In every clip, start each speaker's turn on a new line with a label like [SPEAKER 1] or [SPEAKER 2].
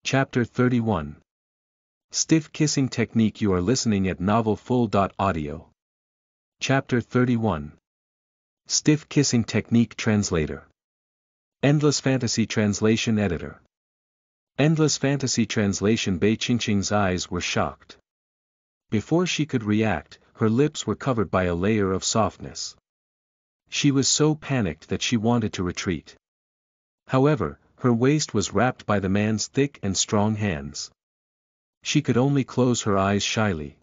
[SPEAKER 1] Chapter 31. Stiff Kissing Technique. You are listening at NovelFull.audio. Chapter 31. Stiff Kissing Technique. Translator. Endless Fantasy Translation Editor. Endless Fantasy Translation. Bei Qingqing's eyes were shocked. Before she could react, her lips were covered by a layer of softness. She was so panicked that she wanted to retreat. However, her waist was wrapped by the man's thick and strong hands. She could only close her eyes shyly.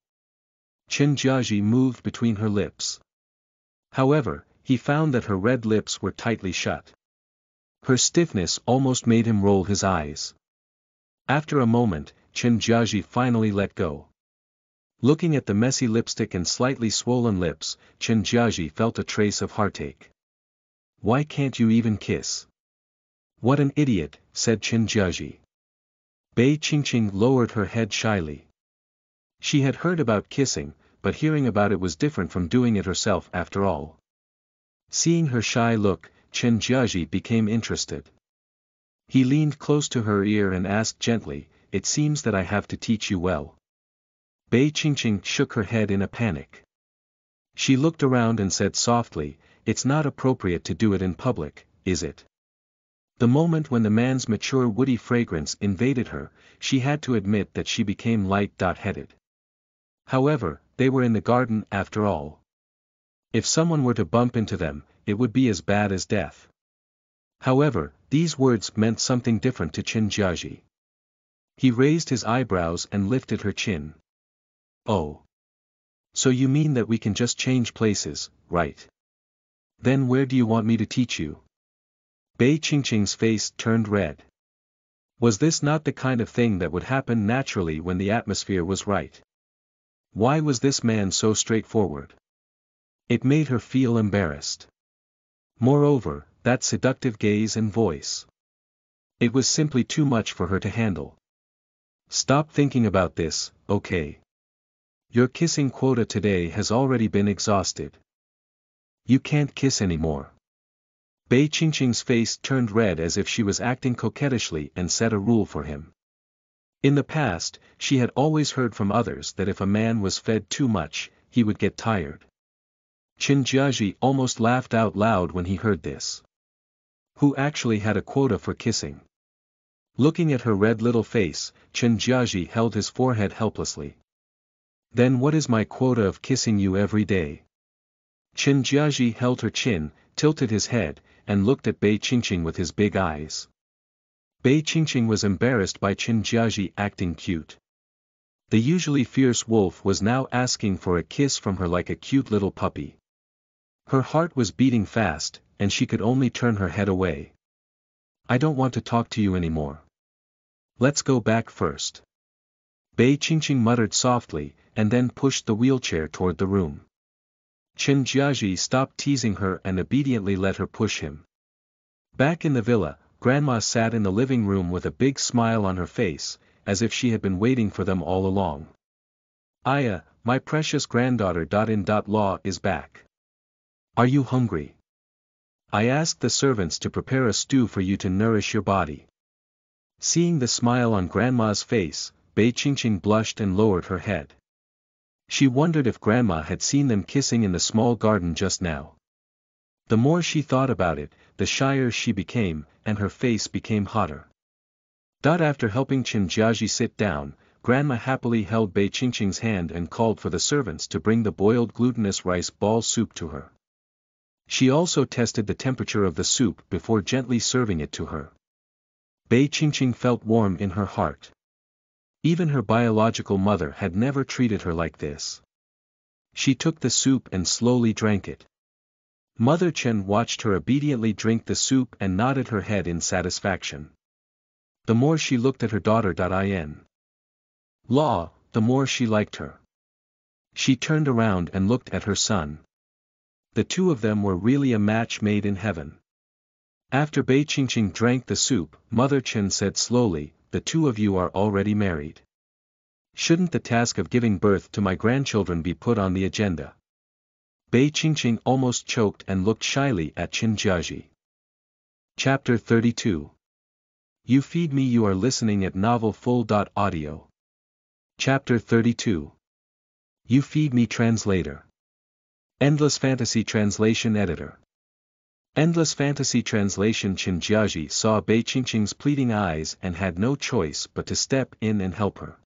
[SPEAKER 1] Chen Jiaji moved between her lips. However, he found that her red lips were tightly shut. Her stiffness almost made him roll his eyes. After a moment, Chen Jiaji finally let go. Looking at the messy lipstick and slightly swollen lips, Chen Jiaji felt a trace of heartache. "Why can't you even kiss?" "What an idiot," said Chen Jiaji. Bei Qingqing lowered her head shyly. She had heard about kissing, but hearing about it was different from doing it herself after all. Seeing her shy look, Chen Jiaji became interested. He leaned close to her ear and asked gently, "It seems that I have to teach you well." Bei Qingqing shook her head in a panic. She looked around and said softly, "It's not appropriate to do it in public, is it?" The moment when the man's mature woody fragrance invaded her, she had to admit that she became light-headed. However, they were in the garden after all. If someone were to bump into them, it would be as bad as death. However, these words meant something different to Chen Jiaji. He raised his eyebrows and lifted her chin. "Oh. So you mean that we can just change places, right? Then where do you want me to teach you?" Bei Qingqing's face turned red. Was this not the kind of thing that would happen naturally when the atmosphere was right? Why was this man so straightforward? It made her feel embarrassed. Moreover, that seductive gaze and voice. It was simply too much for her to handle. "Stop thinking about this, okay? Your kissing quota today has already been exhausted. You can't kiss anymore." Bei Qingqing's face turned red as if she was acting coquettishly and set a rule for him. In the past, she had always heard from others that if a man was fed too much, he would get tired. Chen Jiaji almost laughed out loud when he heard this. Who actually had a quota for kissing? Looking at her red little face, Chen Jiaji held his forehead helplessly. "Then what is my quota of kissing you every day?" Chen Jiaji held her chin, tilted his head, and looked at Bei Qingqing with his big eyes. Bei Qingqing was embarrassed by Chen Jiaji acting cute. The usually fierce wolf was now asking for a kiss from her like a cute little puppy. Her heart was beating fast, and she could only turn her head away. "I don't want to talk to you anymore. Let's go back first." Bei Qingqing muttered softly, and then pushed the wheelchair toward the room. Chen Jiaji stopped teasing her and obediently let her push him. Back in the villa, Grandma sat in the living room with a big smile on her face, as if she had been waiting for them all along. "Aya, my precious granddaughter. Law is back. Are you hungry? I asked the servants to prepare a stew for you to nourish your body." Seeing the smile on Grandma's face, Bei Qingqing blushed and lowered her head. She wondered if Grandma had seen them kissing in the small garden just now. The more she thought about it, the shyer she became, and her face became hotter. After helping Chen Jiaji sit down, Grandma happily held Bei Qingqing's hand and called for the servants to bring the boiled glutinous rice ball soup to her. She also tested the temperature of the soup before gently serving it to her. Bei Qingqing felt warm in her heart. Even her biological mother had never treated her like this. She took the soup and slowly drank it. Mother Chen watched her obediently drink the soup and nodded her head in satisfaction. The more she looked at her daughter in law, the more she liked her. She turned around and looked at her son. The two of them were really a match made in heaven. After Bei Qingqing drank the soup, Mother Chen said slowly, "The two of you are already married. Shouldn't the task of giving birth to my grandchildren be put on the agenda?" Bei Qingqing almost choked and looked shyly at Chen Jiaji. Chapter 32. You feed me. You are listening at novelfull.audio. Chapter 32. You Feed Me Translator. Endless Fantasy Translation Editor. Endless Fantasy Translation. Chen Jiaji saw Bei Qingqing's pleading eyes and had no choice but to step in and help her.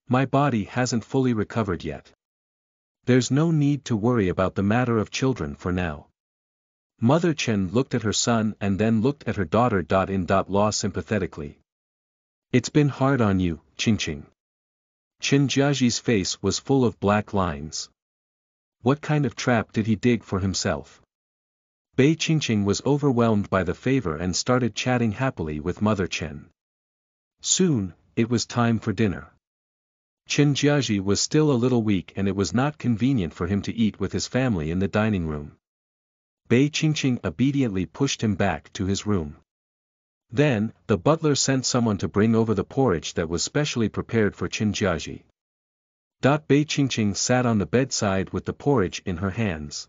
[SPEAKER 1] My body hasn't fully recovered yet. There's no need to worry about the matter of children for now. Mother Chen looked at her son and then looked at her daughter. Law sympathetically. It's been hard on you, Qingqing. Chen Jiaji's face was full of black lines. What kind of trap did he dig for himself? Bei Qingqing was overwhelmed by the favor and started chatting happily with Mother Chen. Soon, it was time for dinner. Chen Jiaji was still a little weak and it was not convenient for him to eat with his family in the dining room. Bei Qingqing obediently pushed him back to his room. Then, the butler sent someone to bring over the porridge that was specially prepared for Chen Jiaji. Bei Qingqing sat on the bedside with the porridge in her hands.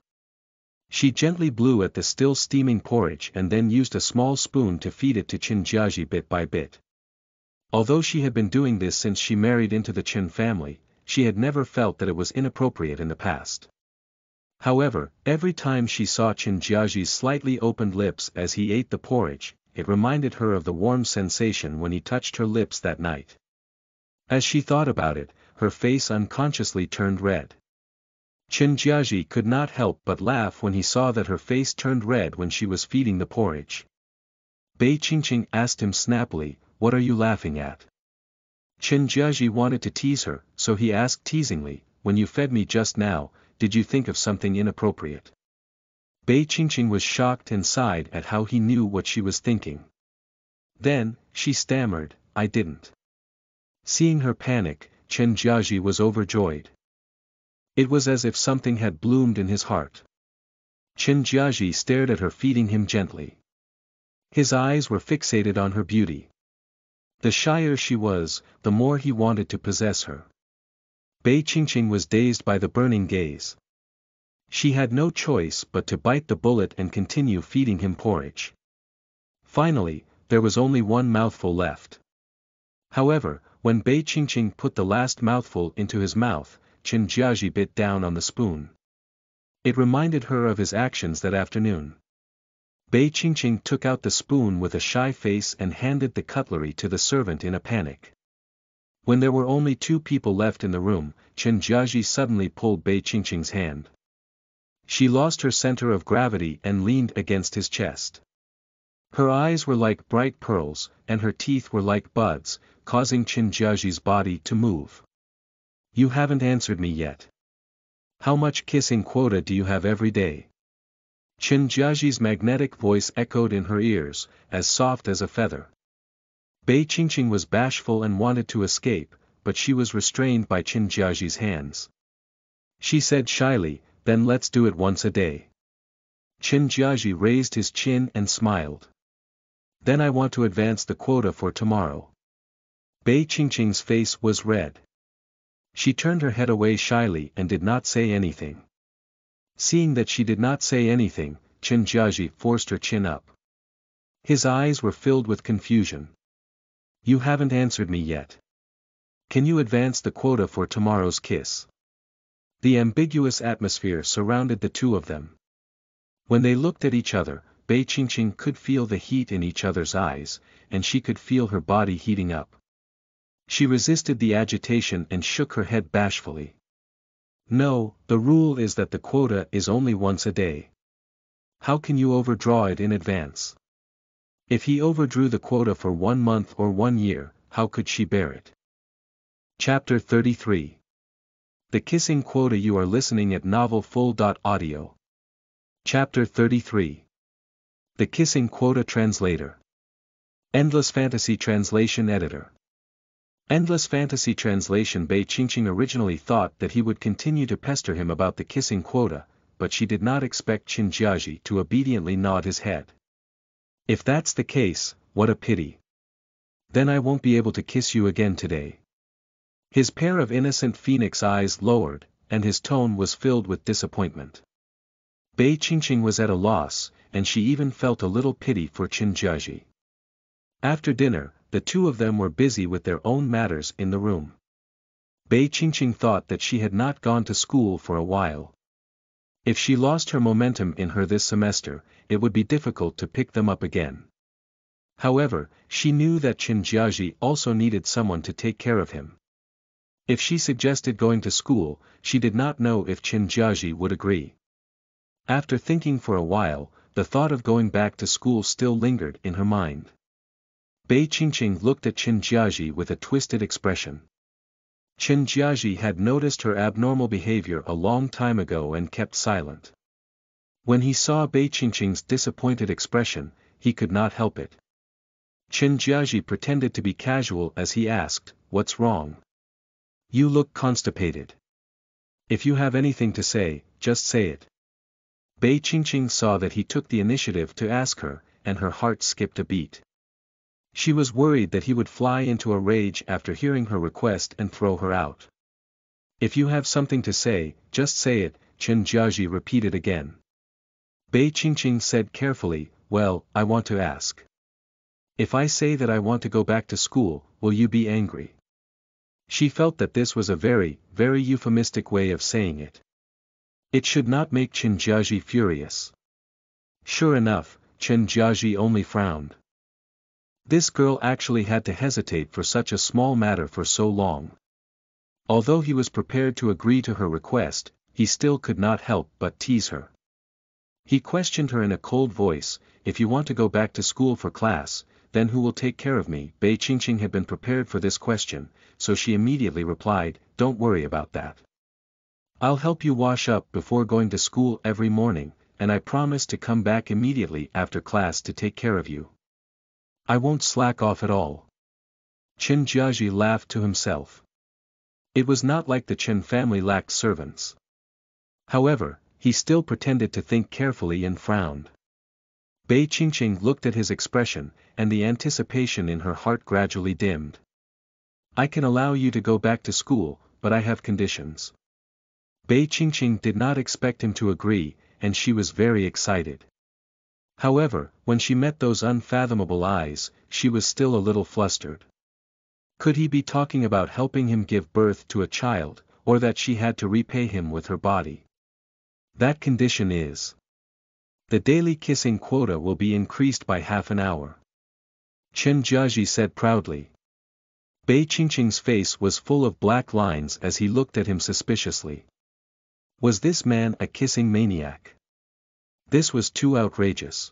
[SPEAKER 1] She gently blew at the still steaming porridge and then used a small spoon to feed it to Chen Jiaji bit by bit. Although she had been doing this since she married into the Chen family, she had never felt that it was inappropriate in the past. However, every time she saw Chen Jiaji's slightly opened lips as he ate the porridge, it reminded her of the warm sensation when he touched her lips that night. As she thought about it, her face unconsciously turned red. Chen Jiaji could not help but laugh when he saw that her face turned red when she was feeding the porridge. Bei Qingqing asked him snappily, "What are you laughing at?" Chen Jiaji wanted to tease her, so he asked teasingly, "When you fed me just now, did you think of something inappropriate?" Bei Qingqing was shocked and sighed at how he knew what she was thinking. Then, she stammered, "I didn't." Seeing her panic, Chen Jiaji was overjoyed. It was as if something had bloomed in his heart. Chen Jiaji stared at her, feeding him gently. His eyes were fixated on her beauty. The shyer she was, the more he wanted to possess her. Bei Qingqing was dazed by the burning gaze. She had no choice but to bite the bullet and continue feeding him porridge. Finally, there was only one mouthful left. However, when Bei Qingqing put the last mouthful into his mouth, Chen Jiaji bit down on the spoon. It reminded her of his actions that afternoon. Bei Qingqing took out the spoon with a shy face and handed the cutlery to the servant in a panic. When there were only two people left in the room, Chen Jiaji suddenly pulled Bei Qingqing's hand. She lost her center of gravity and leaned against his chest. Her eyes were like bright pearls, and her teeth were like buds, causing Chen Jiaji's body to move. "You haven't answered me yet. How much kissing quota do you have every day?" Chen Jiaji's magnetic voice echoed in her ears, as soft as a feather. Bei Qingqing was bashful and wanted to escape, but she was restrained by Chen Jiaji's hands. She said shyly, "Then let's do it once a day." Chen Jiaji raised his chin and smiled. "Then I want to advance the quota for tomorrow." Bei Qingqing's face was red. She turned her head away shyly and did not say anything. Seeing that she did not say anything, Chen Jiaji forced her chin up. His eyes were filled with confusion. "You haven't answered me yet. Can you advance the quota for tomorrow's kiss?" The ambiguous atmosphere surrounded the two of them. When they looked at each other, Bei Qingqing could feel the heat in each other's eyes, and she could feel her body heating up. She resisted the agitation and shook her head bashfully. "No, the rule is that the quota is only once a day. How can you overdraw it in advance?" If he overdrew the quota for 1 month or 1 year, how could she bear it? Chapter 33. The Kissing Quota. You are listening at novelfull.audio. Chapter 33. The Kissing Quota Translator. Endless Fantasy Translation Editor. Endless Fantasy Translation. Bei Qingqing originally thought that he would continue to pester him about the kissing quota, but she did not expect Chen Jiaji to obediently nod his head. "If that's the case, what a pity. Then I won't be able to kiss you again today." His pair of innocent phoenix eyes lowered, and his tone was filled with disappointment. Bei Qingqing was at a loss, and she even felt a little pity for Chen Jiaji. After dinner, the two of them were busy with their own matters in the room. Bei Qingqing thought that she had not gone to school for a while. If she lost her momentum in her this semester, it would be difficult to pick them up again. However, she knew that Qin Jiaji also needed someone to take care of him. If she suggested going to school, she did not know if Qin Jiaji would agree. After thinking for a while, the thought of going back to school still lingered in her mind. Bei Qingqing looked at Qin Jiaji with a twisted expression. Qin Jiaji had noticed her abnormal behavior a long time ago and kept silent. When he saw Bei Qingqing's disappointed expression, he could not help it. Qin Jiaji pretended to be casual as he asked, "What's wrong? You look constipated. If you have anything to say, just say it." Bei Qingqing saw that he took the initiative to ask her, and her heart skipped a beat. She was worried that he would fly into a rage after hearing her request and throw her out. "If you have something to say, just say it," Qin Jiaji repeated again. Bei Qingqing said carefully, "Well, I want to ask. If I say that I want to go back to school, will you be angry?" She felt that this was a very, very euphemistic way of saying it. It should not make Qin Jiaji furious. Sure enough, Qin Jiaji only frowned. This girl actually had to hesitate for such a small matter for so long. Although he was prepared to agree to her request, he still could not help but tease her. He questioned her in a cold voice, "If you want to go back to school for class, then who will take care of me?" Bei Qingqing had been prepared for this question, so she immediately replied, "Don't worry about that. I'll help you wash up before going to school every morning, and I promise to come back immediately after class to take care of you. I won't slack off at all." Qin Jiaji laughed to himself. It was not like the Qin family lacked servants. However, he still pretended to think carefully and frowned. Bei Qingqing looked at his expression, and the anticipation in her heart gradually dimmed. "I can allow you to go back to school, but I have conditions." Bei Qingqing did not expect him to agree, and she was very excited. However, when she met those unfathomable eyes, she was still a little flustered. Could he be talking about helping him give birth to a child, or that she had to repay him with her body? "That condition is, the daily kissing quota will be increased by half an hour," Qin Jiaji said proudly. Bei Qingqing's face was full of black lines as he looked at him suspiciously. Was this man a kissing maniac? This was too outrageous.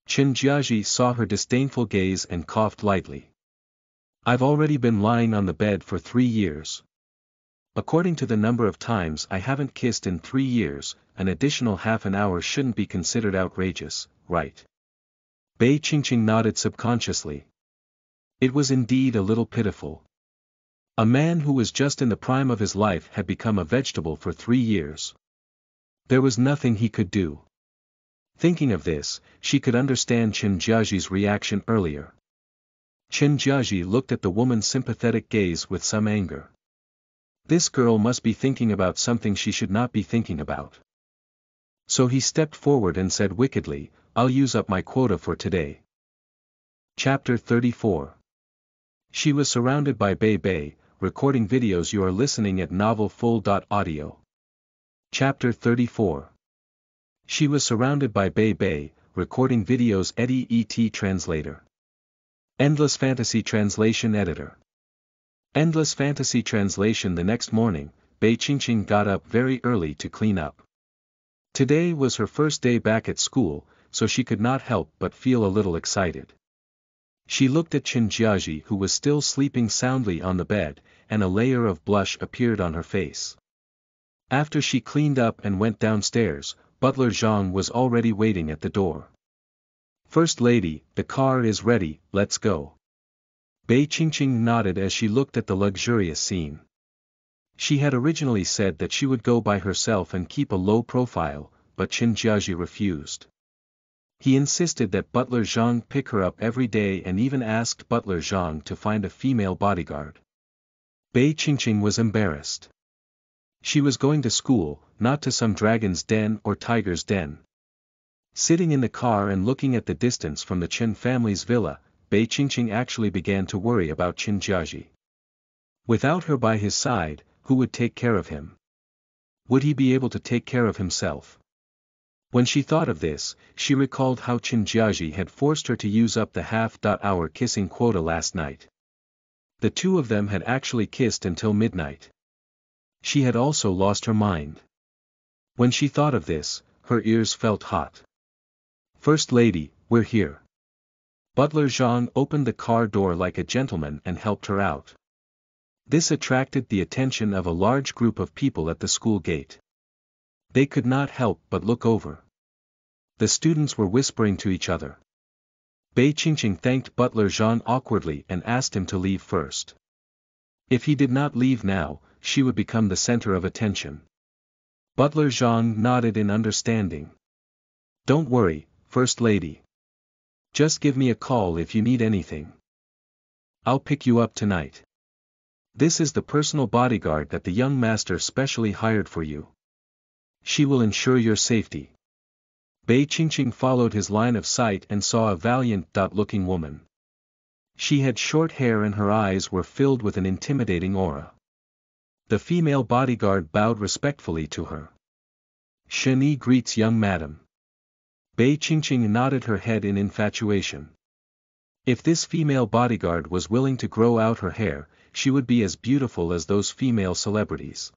[SPEAKER 1] Qin Jiaji saw her disdainful gaze and coughed lightly. "I've already been lying on the bed for 3 years. According to the number of times I haven't kissed in 3 years, an additional half an hour shouldn't be considered outrageous, right?" Bei Qingqing nodded subconsciously. It was indeed a little pitiful. A man who was just in the prime of his life had become a vegetable for 3 years. There was nothing he could do. Thinking of this, she could understand Qin Jiaji's reaction earlier. Qin Jiaji looked at the woman's sympathetic gaze with some anger. This girl must be thinking about something she should not be thinking about. So he stepped forward and said wickedly, "I'll use up my quota for today." Chapter 34. She was surrounded by Bei, recording videos. You are listening at novelfull.audio. Chapter 34. She was surrounded by Bei, recording videos. ET Translator. Endless Fantasy Translation Editor. Endless Fantasy Translation. The next morning, Bei Qingqing got up very early to clean up. Today was her first day back at school, so she could not help but feel a little excited. She looked at Qin Jiaji, who was still sleeping soundly on the bed, and a layer of blush appeared on her face. After she cleaned up and went downstairs, Butler Zhang was already waiting at the door. "First Lady, the car is ready, let's go." Bei Qingqing nodded as she looked at the luxurious scene. She had originally said that she would go by herself and keep a low profile, but Qin Jiaji refused. He insisted that Butler Zhang pick her up every day and even asked Butler Zhang to find a female bodyguard. Bei Qingqing was embarrassed. She was going to school, not to some dragon's den or tiger's den. Sitting in the car and looking at the distance from the Qin family's villa, Bei Qingqing actually began to worry about Qin Jiaji. Without her by his side, who would take care of him? Would he be able to take care of himself? When she thought of this, she recalled how Qin Jiaji had forced her to use up the half-hour kissing quota last night. The two of them had actually kissed until midnight. She had also lost her mind. When she thought of this, her ears felt hot. "First Lady, we're here." Butler Zhang opened the car door like a gentleman and helped her out. This attracted the attention of a large group of people at the school gate. They could not help but look over. The students were whispering to each other. Bei Qingqing thanked Butler Zhang awkwardly and asked him to leave first. If he did not leave now, she would become the center of attention. Butler Zhang nodded in understanding. "Don't worry, First Lady. Just give me a call if you need anything. I'll pick you up tonight. This is the personal bodyguard that the young master specially hired for you. She will ensure your safety." Bei Qingqing followed his line of sight and saw a valiant-looking woman. She had short hair and her eyes were filled with an intimidating aura. The female bodyguard bowed respectfully to her. "Shen Yi greets young madam." Bei Qingqing nodded her head in infatuation. If this female bodyguard was willing to grow out her hair, she would be as beautiful as those female celebrities.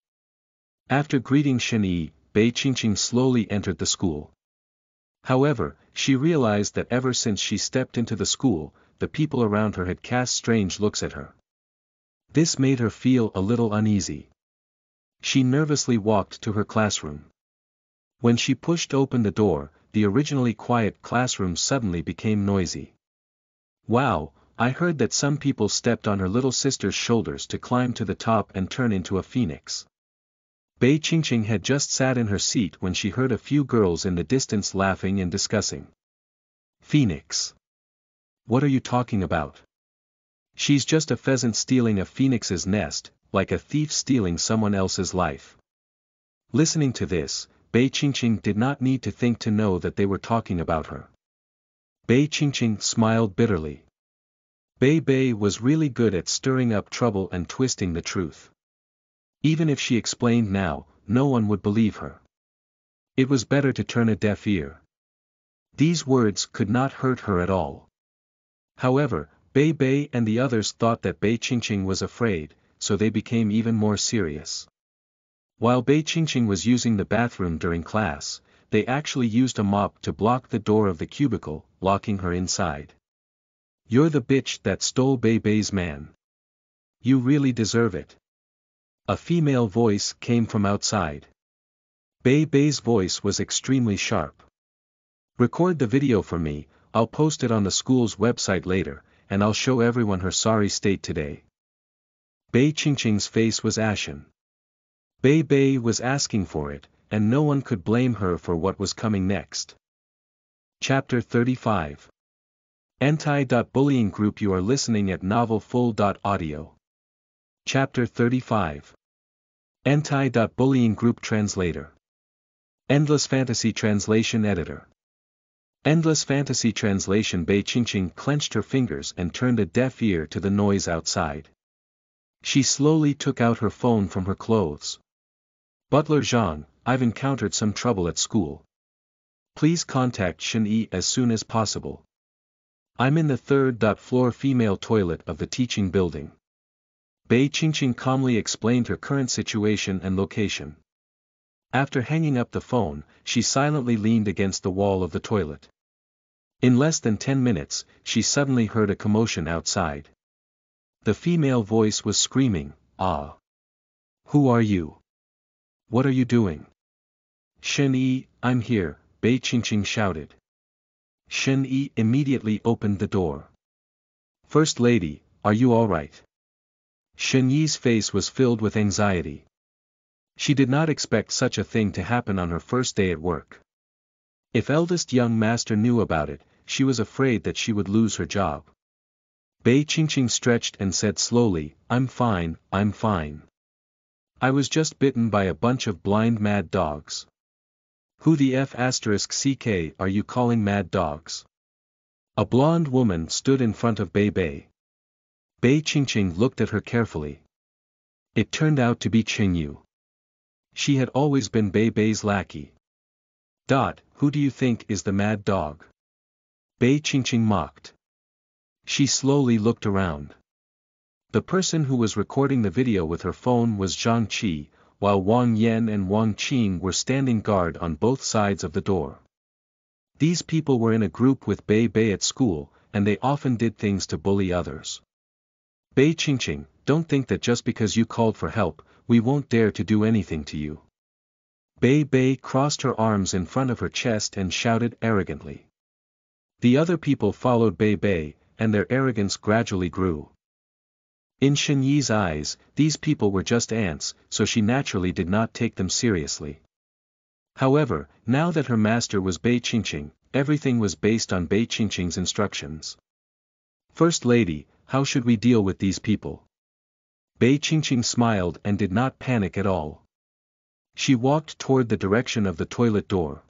[SPEAKER 1] After greeting Shen Yi, Bei Qingqing slowly entered the school. However, she realized that ever since she stepped into the school, the people around her had cast strange looks at her. This made her feel a little uneasy. She nervously walked to her classroom. When she pushed open the door, the originally quiet classroom suddenly became noisy. "Wow, I heard that some people stepped on her little sister's shoulders to climb to the top and turn into a phoenix." Bei Qingqing had just sat in her seat when she heard a few girls in the distance laughing and discussing. "Phoenix? What are you talking about? She's just a pheasant stealing a phoenix's nest, like a thief stealing someone else's life." Listening to this, Bei Qingqing did not need to think to know that they were talking about her. Bei Qingqing smiled bitterly. Bei was really good at stirring up trouble and twisting the truth. Even if she explained now, no one would believe her. It was better to turn a deaf ear. These words could not hurt her at all. However, Bei and the others thought that Bei Qingqing was afraid, so they became even more serious. While Bei Qingqing was using the bathroom during class, they actually used a mop to block the door of the cubicle, locking her inside. "You're the bitch that stole Bei's man. You really deserve it." A female voice came from outside. Bei's voice was extremely sharp. "Record the video for me, I'll post it on the school's website later, and I'll show everyone her sorry state today." Bei Qingqing's face was ashen. Bei was asking for it, and no one could blame her for what was coming next. Chapter 35. Anti-bullying Group. You are listening at novelfull.audio. Chapter 35. Anti-bullying Group. Translator. Endless Fantasy Translation Editor. Endless Fantasy Translation. Bei Qingqing clenched her fingers and turned a deaf ear to the noise outside. She slowly took out her phone from her clothes. "Butler Zhang, I've encountered some trouble at school. Please contact Shen Yi as soon as possible. I'm in the third-floor female toilet of the teaching building." Bei Qingqing calmly explained her current situation and location. After hanging up the phone, she silently leaned against the wall of the toilet. In less than 10 minutes, she suddenly heard a commotion outside. The female voice was screaming, "Ah! Who are you? What are you doing?" "Shen Yi, I'm here," Bei Qingqing shouted. Shen Yi immediately opened the door. "First Lady, are you all right?" Shen Yi's face was filled with anxiety. She did not expect such a thing to happen on her first day at work. If eldest young master knew about it, she was afraid that she would lose her job. Bei Qingqing stretched and said slowly, I'm fine. I was just bitten by a bunch of blind mad dogs." "Who the F*** are you calling mad dogs?" A blonde woman stood in front of Bei Bei. Bei Qingqing looked at her carefully. It turned out to be Qingyu. She had always been Bei Bei's lackey. Who do you think is the mad dog? Bei Qingqing mocked. She slowly looked around. The person who was recording the video with her phone was Zhang Qi, while Wang Yan and Wang Qing were standing guard on both sides of the door. These people were in a group with Bei Bei at school, and they often did things to bully others. Bei Qingqing, don't think that just because you called for help, we won't dare to do anything to you. Bei Bei crossed her arms in front of her chest and shouted arrogantly. The other people followed Bei Bei, and their arrogance gradually grew. In Shen Yi's eyes, these people were just ants, so she naturally did not take them seriously. However, now that her master was Bei Qingqing, everything was based on Bei Qingqing's instructions. First Lady, how should we deal with these people? Bei Qingqing smiled and did not panic at all. She walked toward the direction of the toilet door.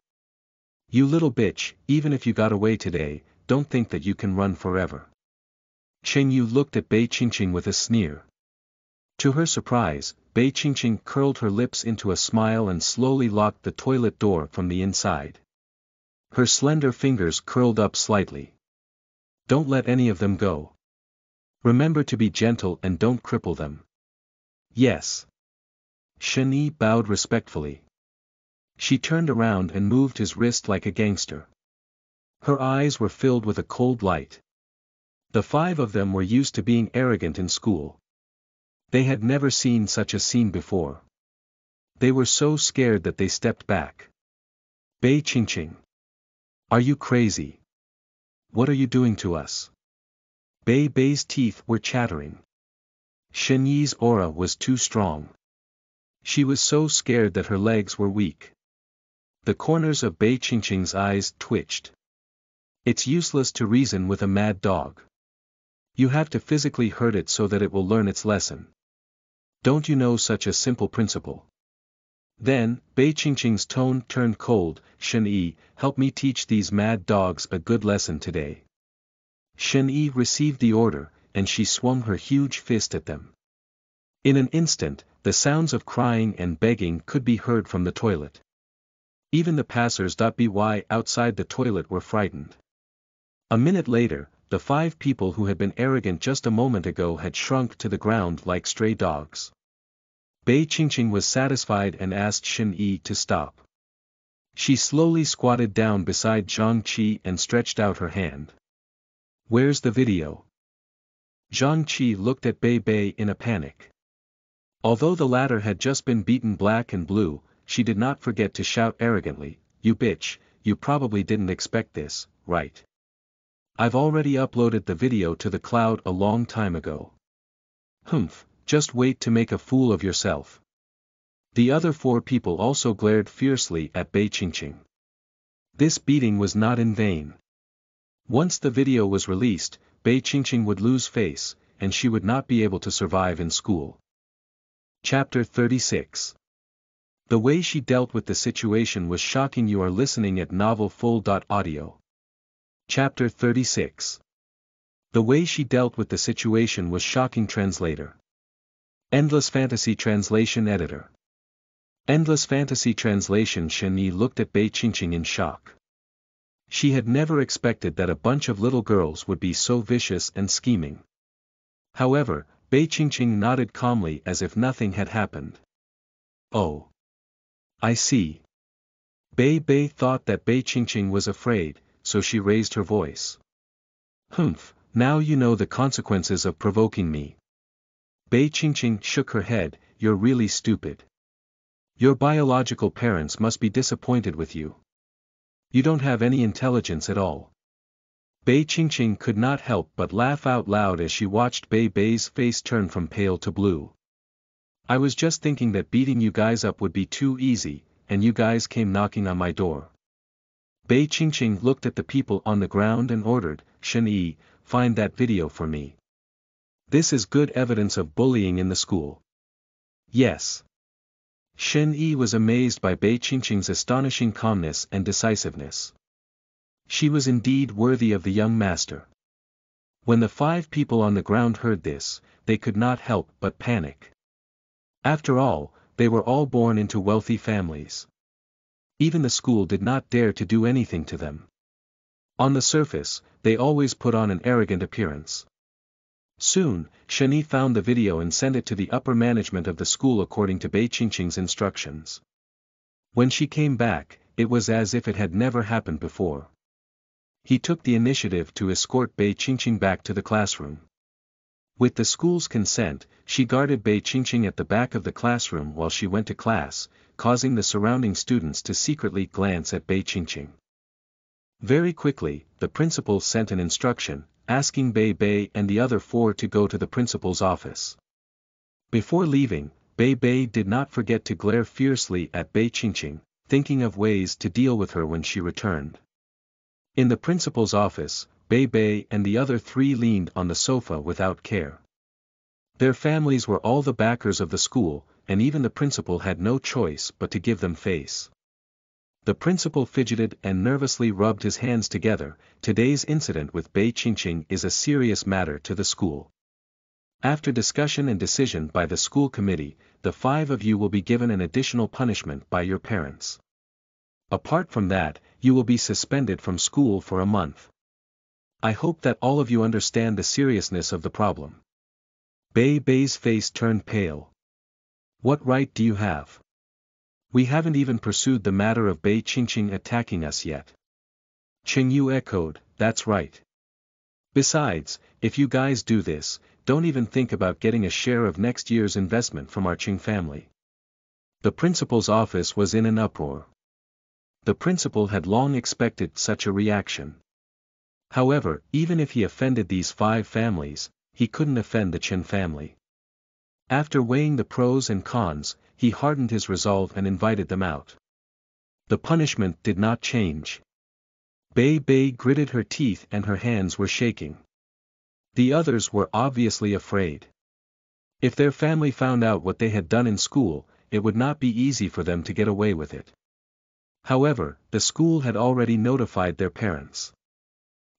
[SPEAKER 1] You little bitch, even if you got away today, don't think that you can run forever. Qingyu looked at Bei Qingqing with a sneer. To her surprise, Bei Qingqing curled her lips into a smile and slowly locked the toilet door from the inside. Her slender fingers curled up slightly. Don't let any of them go. Remember to be gentle and don't cripple them. Yes. Shen Yi bowed respectfully. She turned around and moved his wrist like a gangster. Her eyes were filled with a cold light. The five of them were used to being arrogant in school. They had never seen such a scene before. They were so scared that they stepped back. Bei Qingqing. Are you crazy? What are you doing to us? Bei Bei's teeth were chattering. Shen Yi's aura was too strong. She was so scared that her legs were weak. The corners of Bei Qingqing's eyes twitched. It's useless to reason with a mad dog. You have to physically hurt it so that it will learn its lesson. Don't you know such a simple principle? Then, Bei Qingqing's tone turned cold. Shen Yi, help me teach these mad dogs a good lesson today. Shen Yi received the order, and she swung her huge fist at them. In an instant, the sounds of crying and begging could be heard from the toilet. Even the passers-by outside the toilet were frightened. A minute later, the five people who had been arrogant just a moment ago had shrunk to the ground like stray dogs. Bei Qingqing was satisfied and asked Shen Yi to stop. She slowly squatted down beside Zhang Qi and stretched out her hand. Where's the video? Zhang Qi looked at Bei Bei in a panic. Although the latter had just been beaten black and blue, she did not forget to shout arrogantly, "You bitch, you probably didn't expect this, right? I've already uploaded the video to the cloud a long time ago. Humph, just wait to make a fool of yourself." The other four people also glared fiercely at Bei Qingqing. This beating was not in vain. Once the video was released, Bei Qingqing would lose face, and she would not be able to survive in school. Chapter 36. The way she dealt with the situation was shocking. You are listening at novelfull.audio. Chapter 36. The way she dealt with the situation was shocking. Translator. Endless Fantasy Translation Editor. Endless Fantasy Translation. Shen Yi looked at Bei Qingqing in shock. She had never expected that a bunch of little girls would be so vicious and scheming. However, Bei Qingqing nodded calmly as if nothing had happened. Oh. I see. Bei Bei thought that Bei Qingqing was afraid, so she raised her voice. Humph, now you know the consequences of provoking me. Bei Qingqing shook her head. You're really stupid. Your biological parents must be disappointed with you. You don't have any intelligence at all. Bei Qingqing could not help but laugh out loud as she watched Bei Bei's face turn from pale to blue. I was just thinking that beating you guys up would be too easy, and you guys came knocking on my door. Bei Qingqing looked at the people on the ground and ordered, Shen Yi, find that video for me. This is good evidence of bullying in the school. Yes. Shen Yi was amazed by Bei Qingqing's astonishing calmness and decisiveness. She was indeed worthy of the young master. When the 5 people on the ground heard this, they could not help but panic. After all, they were all born into wealthy families. Even the school did not dare to do anything to them. On the surface, they always put on an arrogant appearance. Soon, Shani found the video and sent it to the upper management of the school according to Bai Qingqing's instructions. When she came back, it was as if it had never happened before. He took the initiative to escort Bai Qingqing back to the classroom. With the school's consent, she guarded Bai Qingqing at the back of the classroom while she went to class, causing the surrounding students to secretly glance at Bai Qingqing. Very quickly, the principal sent an instruction, asking Bai and the other 4 to go to the principal's office. Before leaving, Bai did not forget to glare fiercely at Bai Qingqing, thinking of ways to deal with her when she returned. In the principal's office, Bai and the other 3 leaned on the sofa without care. Their families were all the backers of the school, and even the principal had no choice but to give them face. The principal fidgeted and nervously rubbed his hands together. Today's incident with Bai Qingqing is a serious matter to the school. After discussion and decision by the school committee, the 5 of you will be given an additional punishment by your parents. Apart from that, you will be suspended from school for a month. I hope that all of you understand the seriousness of the problem. Bai's face turned pale. What right do you have? We haven't even pursued the matter of Bai Qingqing attacking us yet. Qingyu echoed, that's right. Besides, if you guys do this, don't even think about getting a share of next year's investment from our Qing family. The principal's office was in an uproar. The principal had long expected such a reaction. However, even if he offended these 5 families, he couldn't offend the Qin family. After weighing the pros and cons, he hardened his resolve and invited them out. The punishment did not change. Bai gritted her teeth and her hands were shaking. The others were obviously afraid. If their family found out what they had done in school, it would not be easy for them to get away with it. However, the school had already notified their parents.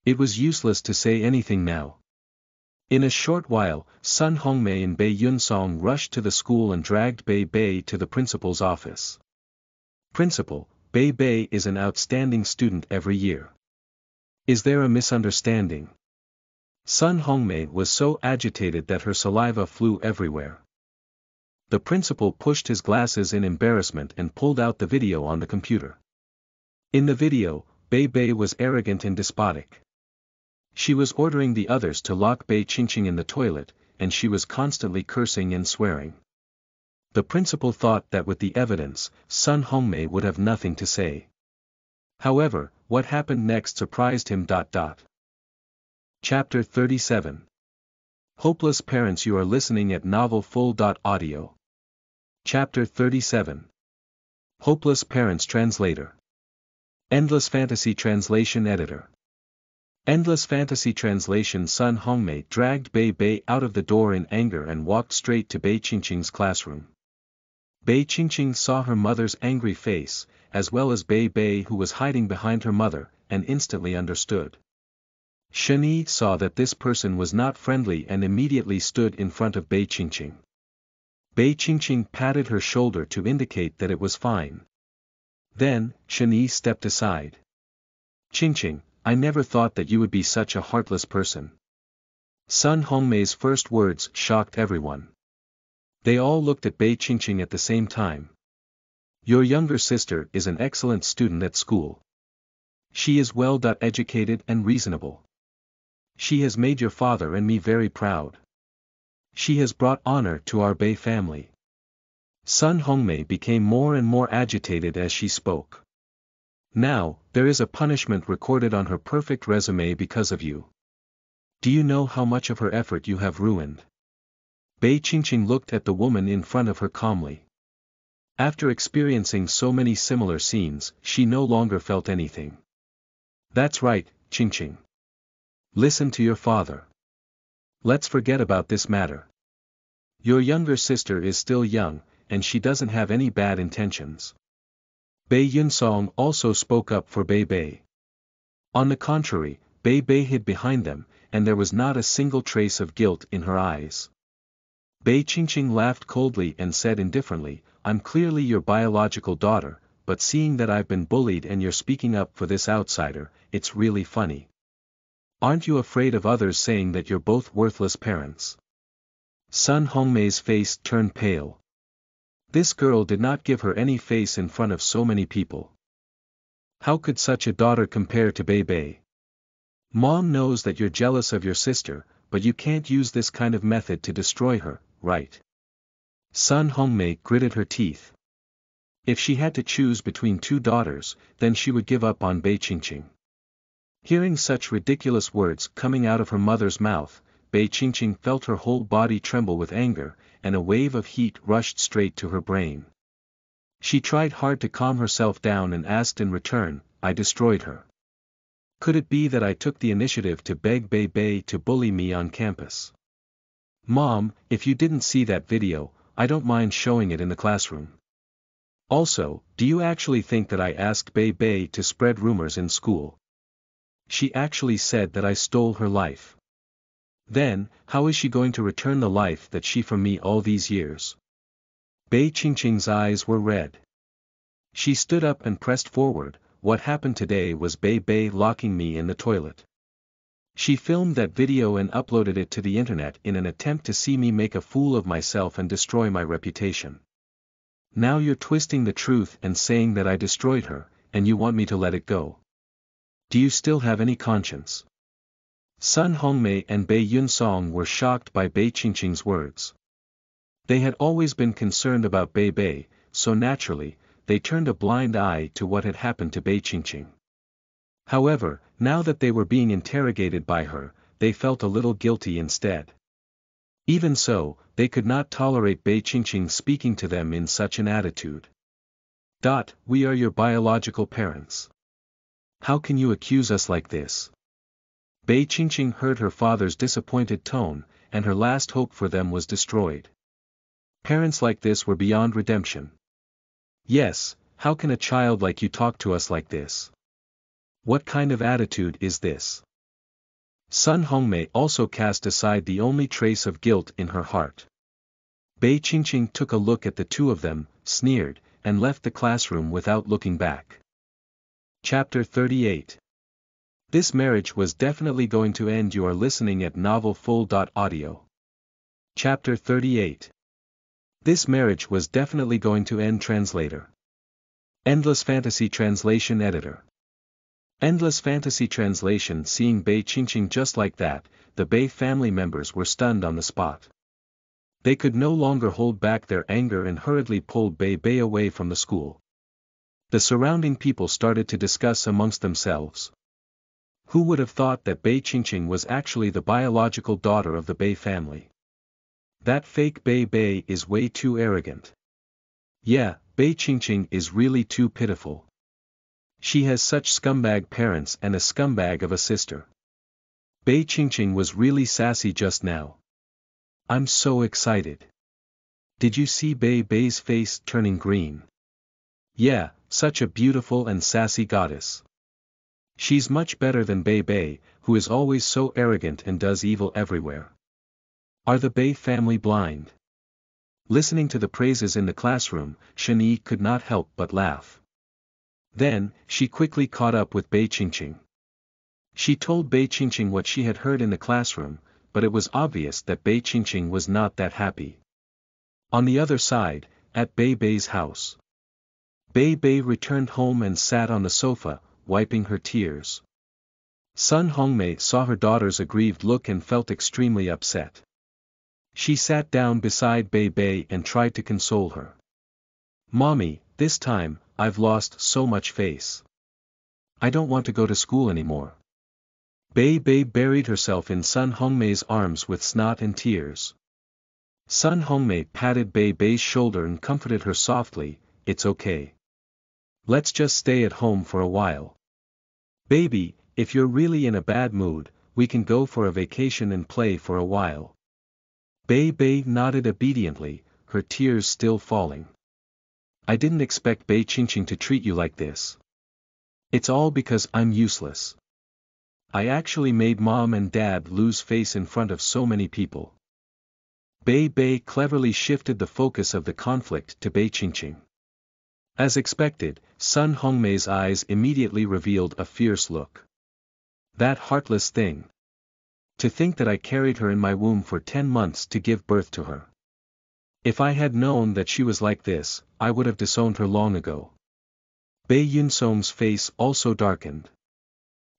[SPEAKER 1] It was useless to say anything now. In a short while, Sun Hongmei and Bai Yunsong rushed to the school and dragged Bai to the principal's office. Principal, Bai is an outstanding student every year. Is there a misunderstanding? Sun Hongmei was so agitated that her saliva flew everywhere. The principal pushed his glasses in embarrassment and pulled out the video on the computer. In the video, Bai was arrogant and despotic. She was ordering the others to lock Bai Qingqing in the toilet, and she was constantly cursing and swearing. The principal thought that with the evidence, Sun Hongmei would have nothing to say. However, what happened next surprised him. Chapter 37. Hopeless Parents. You are listening at NovelFull.audio. Chapter 37. Hopeless Parents. Translator. Endless Fantasy Translation Editor. Endless Fantasy Translation. Sun Hongmei dragged Bai out of the door in anger and walked straight to Bai Qingqing's classroom. Bai Qingqing saw her mother's angry face, as well as Bai who was hiding behind her mother, and instantly understood. Shani saw that this person was not friendly and immediately stood in front of Bai Qingqing. Bai Qingqing patted her shoulder to indicate that it was fine. Then, Shani stepped aside. Qingqing, I never thought that you would be such a heartless person. Sun Hongmei's first words shocked everyone. They all looked at Bai Qingqing at the same time. Your younger sister is an excellent student at school. She is well educated and reasonable. She has made your father and me very proud. She has brought honor to our Bai family. Sun Hongmei became more and more agitated as she spoke. Now, there is a punishment recorded on her perfect resume because of you. Do you know how much of her effort you have ruined? Bai Qingqing looked at the woman in front of her calmly. After experiencing so many similar scenes, she no longer felt anything. That's right, Qingqing. Listen to your father. Let's forget about this matter. Your younger sister is still young, and she doesn't have any bad intentions. Bai Yunsong also spoke up for Bai. On the contrary, Bei Bei hid behind them, and there was not a single trace of guilt in her eyes. Bei Qingqing laughed coldly and said indifferently, "I'm clearly your biological daughter, but seeing that I've been bullied and you're speaking up for this outsider, it's really funny. Aren't you afraid of others saying that you're both worthless parents?" Sun Hongmei's face turned pale. This girl did not give her any face in front of so many people. How could such a daughter compare to Bei Bei? Mom knows that you're jealous of your sister, but you can't use this kind of method to destroy her, right? Sun Hongmei gritted her teeth. If she had to choose between two daughters, then she would give up on Bei Qingqing. Hearing such ridiculous words coming out of her mother's mouth, Bei Qingqing felt her whole body tremble with anger, and a wave of heat rushed straight to her brain. She tried hard to calm herself down and asked in return, "I destroyed her. Could it be that I took the initiative to beg Bei Bei to bully me on campus? Mom, if you didn't see that video, I don't mind showing it in the classroom. Also, do you actually think that I asked Bei Bei to spread rumors in school? She actually said that I stole her life. Then, how is she going to return the life that she from me all these years?" Bei Qingqing's eyes were red. She stood up and pressed forward. "What happened today was Bei Bei locking me in the toilet. She filmed that video and uploaded it to the internet in an attempt to see me make a fool of myself and destroy my reputation. Now you're twisting the truth and saying that I destroyed her, and you want me to let it go. Do you still have any conscience?" Sun Hongmei and Bei Yunsong were shocked by Bei Qingqing's words. They had always been concerned about Bei Bei, so naturally, they turned a blind eye to what had happened to Bei Qingqing. However, now that they were being interrogated by her, they felt a little guilty instead. Even so, they could not tolerate Bei Qingqing speaking to them in such an attitude. "We are your biological parents. How can you accuse us like this?" Bei Qingqing heard her father's disappointed tone, and her last hope for them was destroyed. Parents like this were beyond redemption. "Yes, how can a child like you talk to us like this? What kind of attitude is this?" Sun Hongmei also cast aside the only trace of guilt in her heart. Bei Qingqing took a look at the two of them, sneered, and left the classroom without looking back. Chapter 38. This marriage was definitely going to end. You are listening at novelfull.audio. Chapter 38. This marriage was definitely going to end. Translator. Endless Fantasy Translation Editor. Endless Fantasy Translation. Seeing Bei Qingqing just like that, the Bei family members were stunned on the spot. They could no longer hold back their anger and hurriedly pulled Bei Bei away from the school. The surrounding people started to discuss amongst themselves. Who would have thought that Bei Qingqing was actually the biological daughter of the Bei family? That fake Bei Bei is way too arrogant. Yeah, Bei Qingqing is really too pitiful. She has such scumbag parents and a scumbag of a sister. Bei Qingqing was really sassy just now. I'm so excited. Did you see Bei Bei's face turning green? Yeah, such a beautiful and sassy goddess. She's much better than Bei Bei, who is always so arrogant and does evil everywhere. Are the Bei family blind? Listening to the praises in the classroom, Shen Yi could not help but laugh. Then, she quickly caught up with Bei Qingqing. She told Bei Qingqing what she had heard in the classroom, but it was obvious that Bei Qingqing was not that happy. On the other side, at Bei Bei's house. Bei Bei returned home and sat on the sofa, wiping her tears. Sun Hongmei saw her daughter's aggrieved look and felt extremely upset. She sat down beside Bei Bei and tried to console her. "Mommy, this time, I've lost so much face. I don't want to go to school anymore." Bei Bei buried herself in Sun Hongmei's arms with snot and tears. Sun Hongmei patted Bei Bei's shoulder and comforted her softly, "It's okay. Let's just stay at home for a while. Baby, if you're really in a bad mood, we can go for a vacation and play for a while." Bei Bei nodded obediently, her tears still falling. "I didn't expect Bei Qingqing to treat you like this. It's all because I'm useless. I actually made mom and dad lose face in front of so many people. Bei Bei cleverly shifted the focus of the conflict to Bei Qingqing. As expected, Sun Hongmei's eyes immediately revealed a fierce look. That heartless thing. To think that I carried her in my womb for 10 months to give birth to her. If I had known that she was like this, I would have disowned her long ago. Bei Yunsong's face also darkened.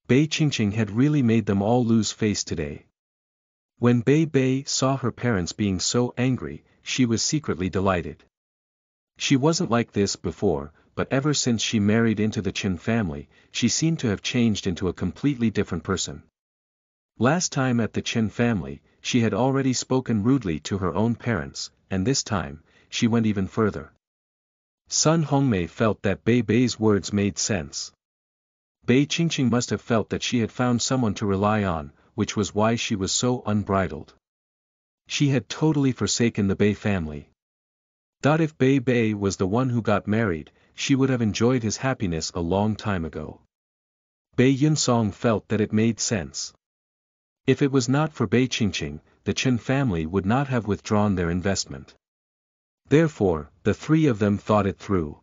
[SPEAKER 1] Bei Qingqing had really made them all lose face today. When Bei Bei saw her parents being so angry, she was secretly delighted. She wasn't like this before, but ever since she married into the Qin family, she seemed to have changed into a completely different person. Last time at the Qin family, she had already spoken rudely to her own parents, and this time, she went even further. Sun Hongmei felt that Bei Bei's words made sense. Bei Qingqing must have felt that she had found someone to rely on, which was why she was so unbridled. She had totally forsaken the Bei family. If Bei Bei was the one who got married, she would have enjoyed his happiness a long time ago. Bei Yunsong felt that it made sense. If it was not for Bei Qingqing, the Qin family would not have withdrawn their investment. Therefore, the three of them thought it through.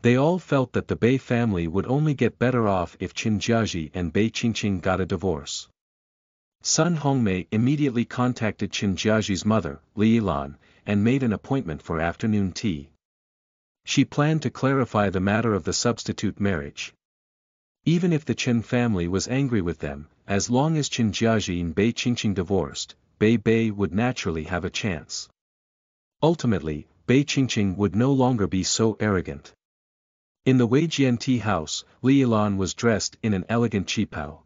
[SPEAKER 1] They all felt that the Bei family would only get better off if Qin Jiaji and Bei Qingqing got a divorce. Sun Hongmei immediately contacted Qin Jiaji's mother, Li Yilan, and made an appointment for afternoon tea. She planned to clarify the matter of the substitute marriage. Even if the Qin family was angry with them, as long as Qin Jiaji and Bei Qingqing divorced, Bei Bei would naturally have a chance. Ultimately, Bei Qingqing would no longer be so arrogant. In the Wei Jianti house, Li Yilan was dressed in an elegant qipao.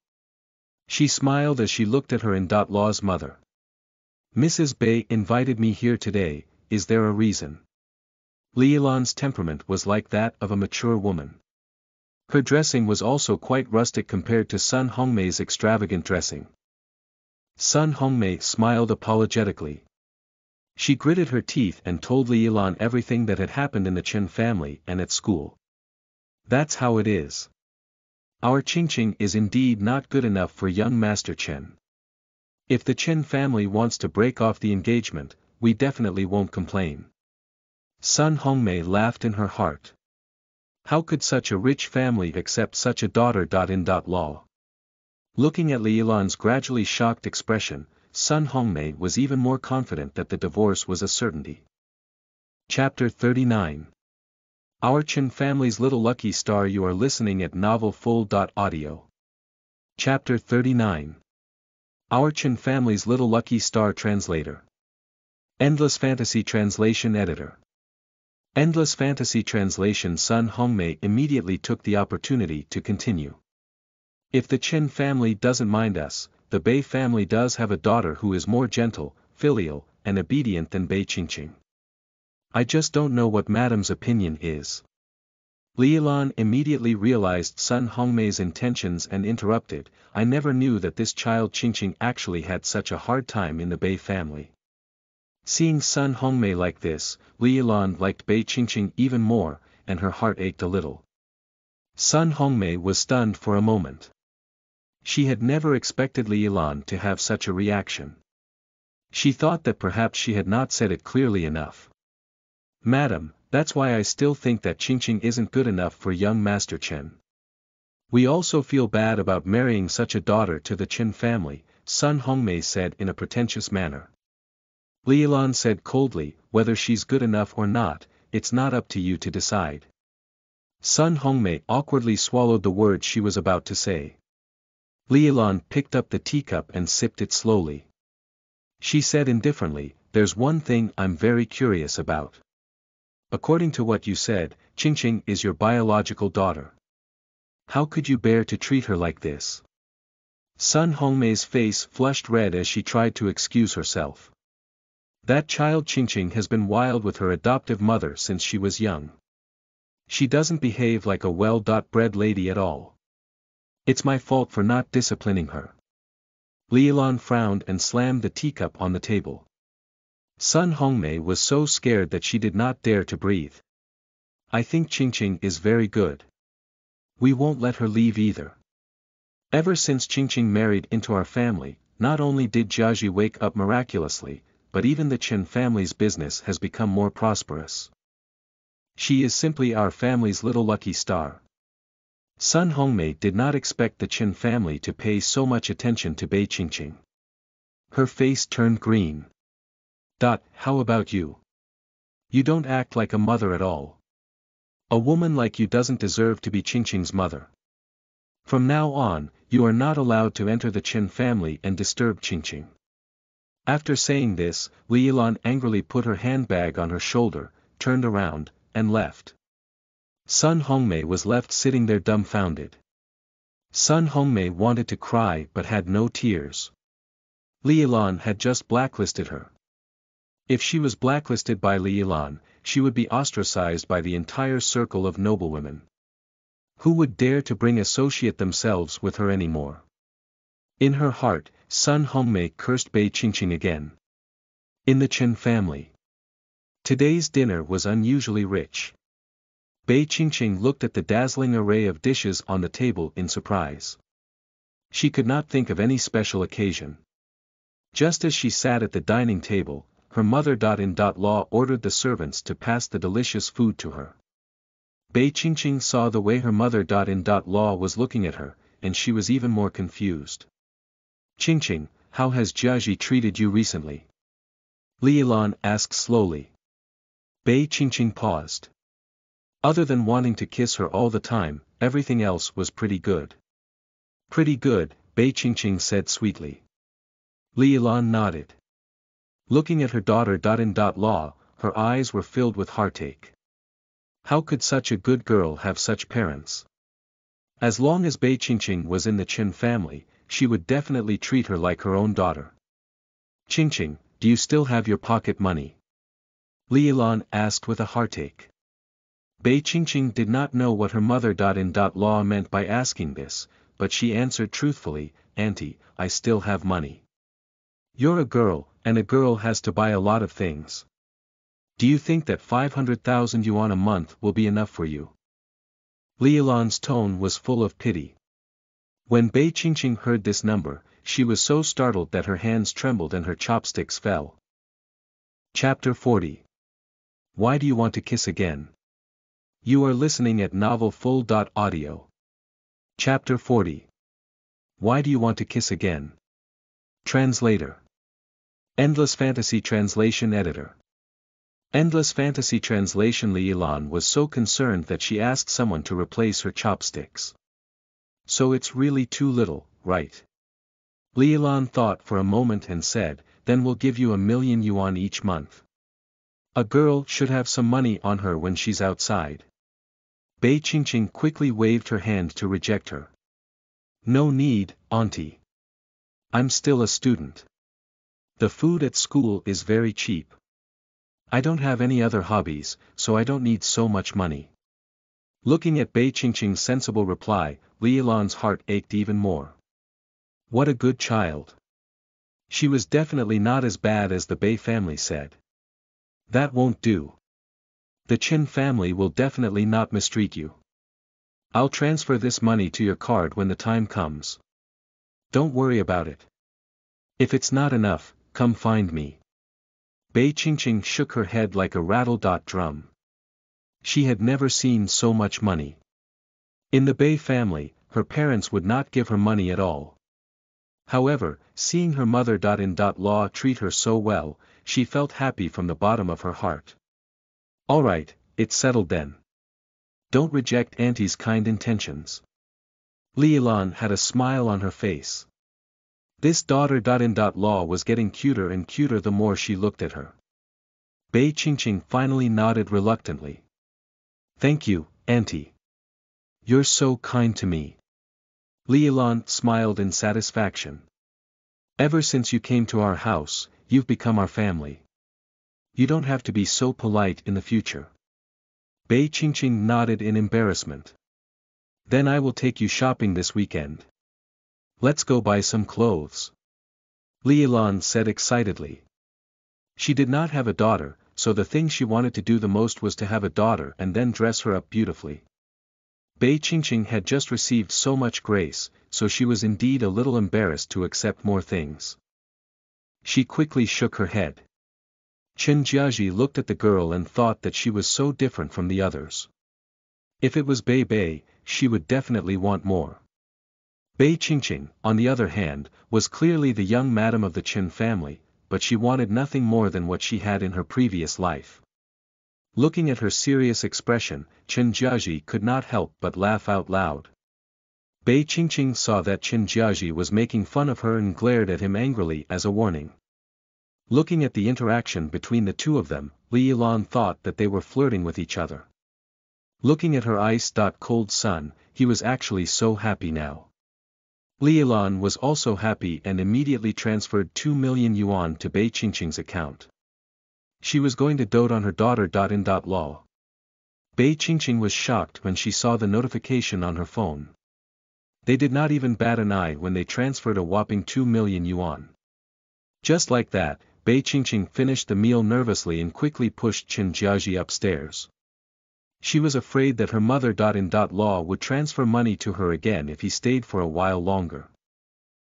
[SPEAKER 1] She smiled as she looked at her in-law's mother. Mrs. Bei invited me here today, is there a reason? Li Yilan's temperament was like that of a mature woman. Her dressing was also quite rustic compared to Sun Hongmei's extravagant dressing. Sun Hongmei smiled apologetically. She gritted her teeth and told Li Yilan everything that had happened in the Qin family and at school. That's how it is. Our Qingqing is indeed not good enough for young Master Chen. If the Qin family wants to break off the engagement, we definitely won't complain. Sun Hongmei laughed in her heart. How could such a rich family accept such a daughter? Law. Looking at Li Yilan's gradually shocked expression, Sun Hongmei was even more confident that the divorce was a certainty. Chapter 39. Our Qin family's little lucky star. You are listening at novelfull.audio. Chapter 39. Our Qin family's little lucky star. Translator. Endless Fantasy Translation Editor. Endless Fantasy Translation. Sun Hongmei immediately took the opportunity to continue. If the Qin family doesn't mind us, the Bei family does have a daughter who is more gentle, filial, and obedient than Bei Qingqing. I just don't know what Madam's opinion is. Li Yilan immediately realized Sun Hongmei's intentions and interrupted, I never knew that this child Qingqing actually had such a hard time in the Bei family. Seeing Sun Hongmei like this, Li Yilan liked Bei Qingqing even more, and her heart ached a little. Sun Hongmei was stunned for a moment. She had never expected Li Yilan to have such a reaction. She thought that perhaps she had not said it clearly enough. Madam, that's why I still think that Qingqing isn't good enough for young Master Chen. We also feel bad about marrying such a daughter to the Qin family, Sun Hongmei said in a pretentious manner. Li Yilan said coldly, whether she's good enough or not, it's not up to you to decide. Sun Hongmei awkwardly swallowed the words she was about to say. Li Yilan picked up the teacup and sipped it slowly. She said indifferently, there's one thing I'm very curious about. According to what you said, Qingqing is your biological daughter. How could you bear to treat her like this? Sun Hongmei's face flushed red as she tried to excuse herself. That child Qingqing has been wild with her adoptive mother since she was young. She doesn't behave like a well-bred lady at all. It's my fault for not disciplining her. Li Yilan frowned and slammed the teacup on the table. Sun Hongmei was so scared that she did not dare to breathe. I think Qingqing is very good. We won't let her leave either. Ever since Qingqing married into our family, not only did Jiaji wake up miraculously, but even the Chen family's business has become more prosperous. She is simply our family's little lucky star. Sun Hongmei did not expect the Chen family to pay so much attention to Bei Qingqing. Her face turned green. How about you? You don't act like a mother at all. A woman like you doesn't deserve to be Qingqing's mother. From now on, you are not allowed to enter the Chen family and disturb Qingqing. After saying this, Li Yilan angrily put her handbag on her shoulder, turned around, and left. Sun Hongmei was left sitting there dumbfounded. Sun Hongmei wanted to cry but had no tears. Li Yilan had just blacklisted her. If she was blacklisted by Li Yilan, she would be ostracized by the entire circle of noblewomen. Who would dare to associate themselves with her anymore? In her heart, Sun Hongmei cursed Bei Qingqing again. In the Chen family. Today's dinner was unusually rich. Bei Qingqing looked at the dazzling array of dishes on the table in surprise. She could not think of any special occasion. Just as she sat at the dining table, her mother-in-law ordered the servants to pass the delicious food to her. Bei Qingqing saw the way her mother-in-law was looking at her, and she was even more confused. Qingqing, how has Jiaji treated you recently? Li Yilan asked slowly. Bei Qingqing paused. Other than wanting to kiss her all the time, everything else was pretty good. Pretty good, Bei Qingqing said sweetly. Li Yilan nodded. Looking at her daughter-in-law, her eyes were filled with heartache. How could such a good girl have such parents? As long as Bei Qingqing was in the Chen family, she would definitely treat her like her own daughter. Qingqing, do you still have your pocket money? Li Yilan asked with a heartache. Bei Qingqing did not know what her mother-in-law meant by asking this, but she answered truthfully, Auntie, I still have money. You're a girl, and a girl has to buy a lot of things. Do you think that 500,000 yuan a month will be enough for you? Li Yilan's tone was full of pity. When Bei Qingqing heard this number, she was so startled that her hands trembled and her chopsticks fell. Chapter 40. Why do you want to kiss again? You are listening at novelfull.audio. Chapter 40. Why do you want to kiss again? Translator. Endless Fantasy Translation Editor. Endless Fantasy Translation. Li Yilan was so concerned that she asked someone to replace her chopsticks. So it's really too little, right? Li Yilan thought for a moment and said, then we'll give you 1,000,000 yuan each month. A girl should have some money on her when she's outside. Bei Qingqing quickly waved her hand to reject her. No need, Auntie. I'm still a student. The food at school is very cheap. I don't have any other hobbies, so I don't need so much money. Looking at Bei Qingqing's sensible reply, Li Yilan's heart ached even more. What a good child. She was definitely not as bad as the Bei family said. That won't do. The Chen family will definitely not mistreat you. I'll transfer this money to your card when the time comes. Don't worry about it. If it's not enough, come find me. Bei Qingqing shook her head like a rattle-drum. She had never seen so much money. In the Bei family, her parents would not give her money at all. However, seeing her mother-in-law treat her so well, she felt happy from the bottom of her heart. All right, it's settled then. Don't reject Auntie's kind intentions. Li Yilan had a smile on her face. This daughter-in-law was getting cuter and cuter the more she looked at her. Bei Qingqing finally nodded reluctantly. Thank you, Auntie. You're so kind to me. Li Yilan smiled in satisfaction. Ever since you came to our house, you've become our family. You don't have to be so polite in the future. Bei Qingqing nodded in embarrassment. Then I will take you shopping this weekend. Let's go buy some clothes. Li Yilan said excitedly. She did not have a daughter, so the thing she wanted to do the most was to have a daughter and then dress her up beautifully. Bei Qingqing had just received so much grace, so she was indeed a little embarrassed to accept more things. She quickly shook her head. Chen Jiaji looked at the girl and thought that she was so different from the others. If it was Bei Bei, she would definitely want more. Bei Qingqing, on the other hand, was clearly the young madam of the Chen family, but she wanted nothing more than what she had in her previous life. Looking at her serious expression, Chen Jiaji could not help but laugh out loud. Bei Qingqing saw that Chen Jiaji was making fun of her and glared at him angrily as a warning. Looking at the interaction between the two of them, Li Yilan thought that they were flirting with each other. Looking at her ice-cold son, he was actually so happy now. Li Yilan was also happy and immediately transferred 2 million yuan to Bei Qingqing's account. She was going to dote on her daughter. Law. Bei Qingqing was shocked when she saw the notification on her phone. They did not even bat an eye when they transferred a whopping 2 million yuan. Just like that, Bei Qingqing finished the meal nervously and quickly pushed Chen Jiaji upstairs. She was afraid that her mother. Law would transfer money to her again if he stayed for a while longer.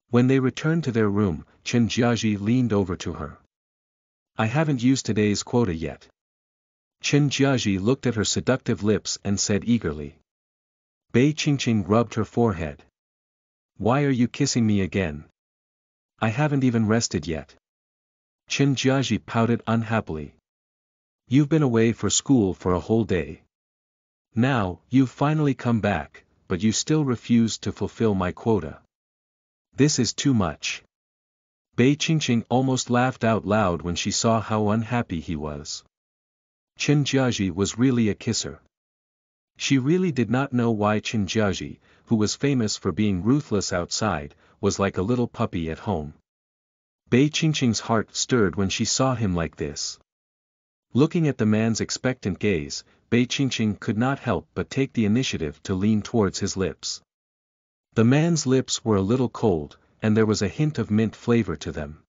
[SPEAKER 1] When they returned to their room, Chen Jiaji leaned over to her. I haven't used today's quota yet. Chen Jiaji looked at her seductive lips and said eagerly. Bei Qingqing rubbed her forehead. Why are you kissing me again? I haven't even rested yet. Chen Jiaji pouted unhappily. You've been away for school for a whole day. Now, you've finally come back, but you still refuse to fulfill my quota. This is too much. Bei Qingqing almost laughed out loud when she saw how unhappy he was. Chen Jiaji was really a kisser. She really did not know why Chen Jiaji, who was famous for being ruthless outside, was like a little puppy at home. Bei Qingqing's heart stirred when she saw him like this. Looking at the man's expectant gaze, Bei Qingqing could not help but take the initiative to lean towards his lips. The man's lips were a little cold, and there was a hint of mint flavor to them.